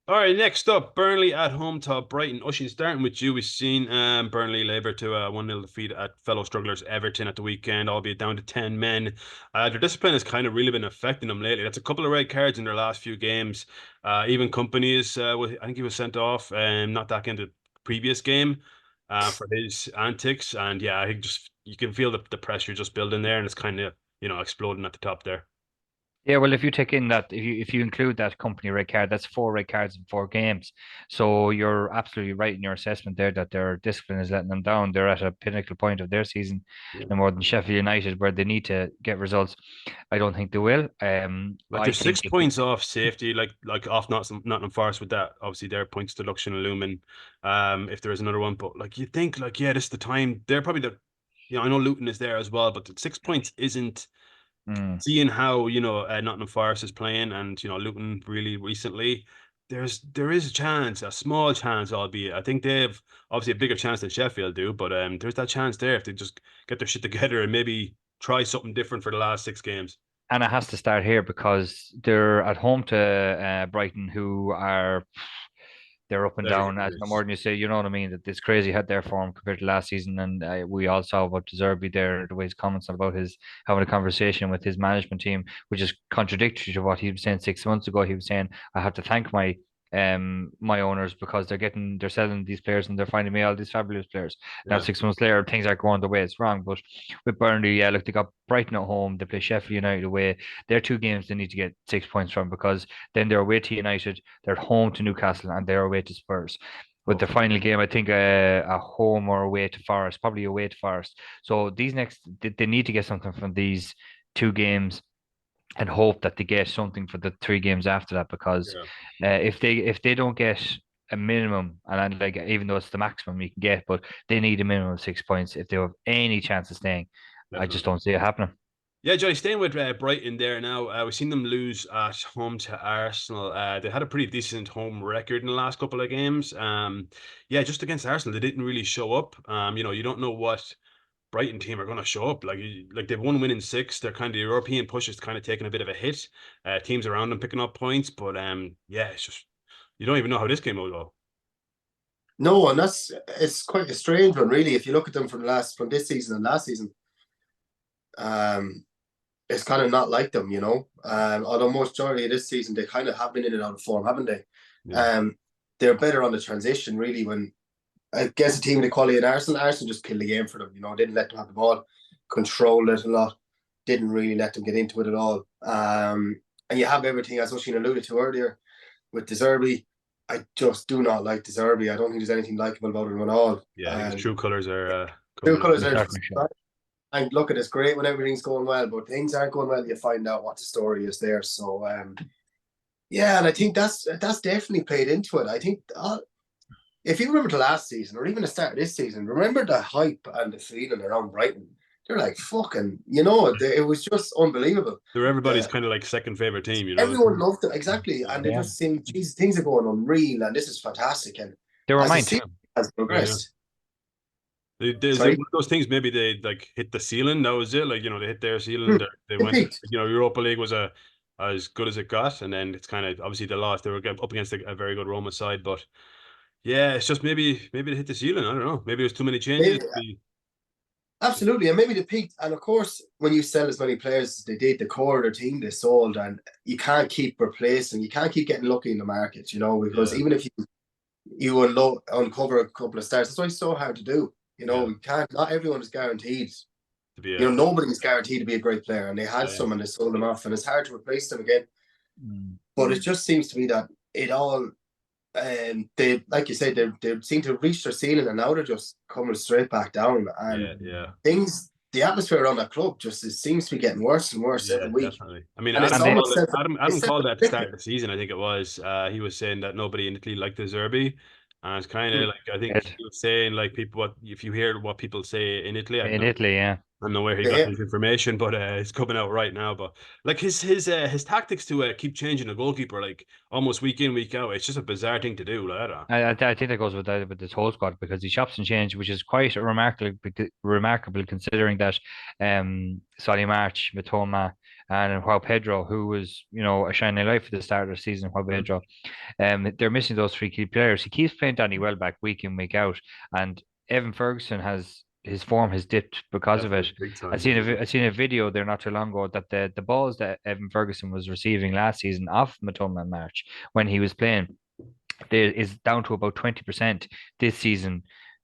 All right, next up, Burnley at home to Brighton. Oisin, starting with you, we've seen Burnley labour to a 1-0 defeat at fellow strugglers Everton at the weekend, albeit down to 10 men. Their discipline has kind of really been affecting them lately. That's a couple of red cards in their last few games. Even Company is, I think he was sent off not back in the previous game for his antics. And yeah, I think just you can feel the pressure just building there, and it's kind of, exploding at the top there. Yeah, well, if you take in that, if you include that company red card, that's four red cards in four games. So you're absolutely right in your assessment there that their discipline is letting them down. They're at a pinnacle point of their season, Yeah. no more than Sheffield United, where they need to get results. I don't think they will. Like I there's think 6 points off safety, like off Nottingham Forest with that. Obviously, their points deduction looming. If there is another one, but like you think, like yeah, this is the time. They're probably I know Luton is there as well, but the 6 points isn't mm, seeing how Nottingham Forest is playing, and Luton really recently. There is a chance, a small chance, albeit. I think they have obviously a bigger chance than Sheffield do, but there's that chance there if they just get their shit together and maybe try something different for the last 6 games. and it has to start here because they're at home to Brighton, who are they're up and Very down as no more serious. than you say. You know what I mean? That it's crazy had their form compared to last season, and we all saw about Zerbi there, the way his comments about his having a conversation with his management team, which is contradictory to what he was saying 6 months ago. He was saying, "I have to thank my owners because they're selling these players and they're finding me all these fabulous players." Now Yeah. 6 months later, things are going the way it's wrong. But with Burnley, yeah, look, they got Brighton at home, they play Sheffield United away. They're two games they need to get 6 points from because then they're away to United, they're at home to Newcastle, and they're away to Spurs. With the Oh, final game, I think a home or away to Forest, probably away to Forest. So they need to get something from these two games and hope that they get something for the three games after that. Because yeah, if they don't get a minimum, and like even though it's the maximum you can get, but they need a minimum of 6 points if they have any chance of staying. I just definitely. don't see it happening. Yeah, Johnny, staying with Brighton there now. We've seen them lose at home to Arsenal. They had a pretty decent home record in the last couple of games. Yeah, just against Arsenal, they didn't really show up. You don't know what Brighton team are going to show up. Like they've won winning six. They're kind of the European push is kind of taking a bit of a hit. Teams around them picking up points, but yeah, it's just you don't even know how this game will go. No, and it's quite a strange one, really. If you look at them from this season and last season, um, it's kind of not like them, you know. Although most majority of this season they kind of have been in and out of form, haven't they? Yeah, Um, they're better on the transition, really. When against a team they quality in Arsenal just killed the game for them. You know, didn't let them have the ball, controlled it a lot, didn't really let them get into it at all. And you have everything, as Oisin alluded to earlier, with the Zerbi. I just do not like the Zerbi. I don't think there's anything likable about him at all. yeah. I think his true colors are True coming out. colours You're are starting to show. and look at it's great when everything's going well, but things aren't going well. You find out what the story is there. So yeah, and I think that's definitely played into it. I think if you remember the last season or even the start of this season, remember the hype and the feeling around Brighton. They're like fucking, it was just unbelievable. They're everybody's The kind of like second favorite team. Everyone loved them exactly, Yeah. and they Yeah, just seemed, geez, things are going unreal, and this is fantastic. And they were as the mine too. season has Yeah, yeah. progressed, Is it sorry, one of those things? Maybe they like hit the ceiling. That was it. Like they hit their ceiling. hmm, They they went. peaked. Europa League was as good as it got, and then it's kind of obviously they lost. They were up against a very good Roma side, but yeah, it's just maybe they hit the ceiling. I don't know. Maybe it was too many changes. Maybe, absolutely, and maybe they peaked. And of course, when you sell as many players as they did, the core of their team they sold, and you can't keep replacing. You can't keep getting lucky in the market, because Yeah, even if you uncover a couple of stars, that's why it's so hard to do. yeah. You can't. Not everyone is guaranteed. To be a Nobody is guaranteed to be a great player, and they had yeah, some and they sold them off, and it's hard to replace them again. Mm. But it just seems to be that it all, they like you said, they seem to have reached their ceiling, and now they're just coming straight back down. And yeah. the atmosphere around that club just it seems to be getting worse and worse Yeah, every week, definitely. I mean, and it's Adam And they called almost it. Adam it's called it at the start self-inflicted. of the season. I think it was. He was saying that nobody in Italy liked the Zerbi, and it's kind of like I think did he was saying like people what if you hear what people say in Italy, I don't in know. Italy, yeah. I don't know where he got Yeah, his information, but it's coming out right now. But like his tactics to keep changing the goalkeeper like almost week in week out, it's just a bizarre thing to do. Like, I don't know. I think that goes with this whole squad because he chops and change, which is quite remarkable considering that Solly March, Mitoma, and while Pedro, who was, a shining light for the start of the season, while Pedro, they're missing those three key players. He keeps playing Danny Welbeck week in, week out, and Evan Ferguson his form has dipped because of it. Definitely big I time. seen I seen a video there not too long ago that the balls that Evan Ferguson was receiving last season off Matoma in March when he was playing, there is down to about 20% this season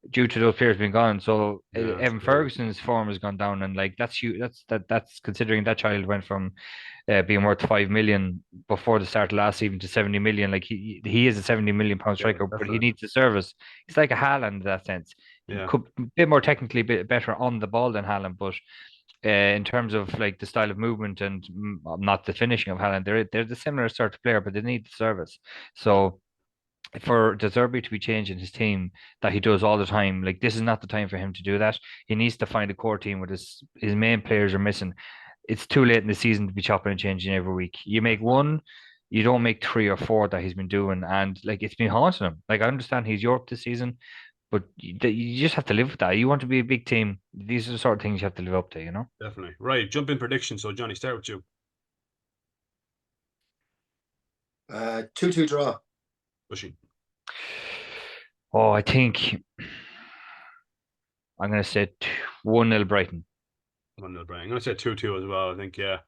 due to those players being gone. So Yeah, it's Evan crazy. Ferguson's form has gone down, and like that's you. That's considering that child went from being worth 5 million before the start of last season to 70 million. Like he is a 70 million pound Yeah, striker, but he definitely. needs the service. He's like a Haaland in that sense. He Yeah. could a bit more technically bit better on the ball than Haaland, but in terms of like the style of movement and not the finishing of Haaland, they're the similar sort of player, but they need the service. So for De Zerbi to be changing his team that he does all the time, like this is not the time for him to do that. He needs to find a core team with his main players are missing. It's too late in the season to be chopping and changing every week. You make one, you don't make three or four that he's been doing, and like it's been haunting him. Like I understand he's Europe this season, but you just have to live with that. You want to be a big team. These are the sort of things you have to live up to, you know? Definitely. Right. Jump in prediction. So Johnny, start with you. 2-2 draw. Bushy. Oh, I think I'm gonna say 1-0 Brighton. 1-0 Brian. I'm gonna say 2-2 as well. I think, yeah.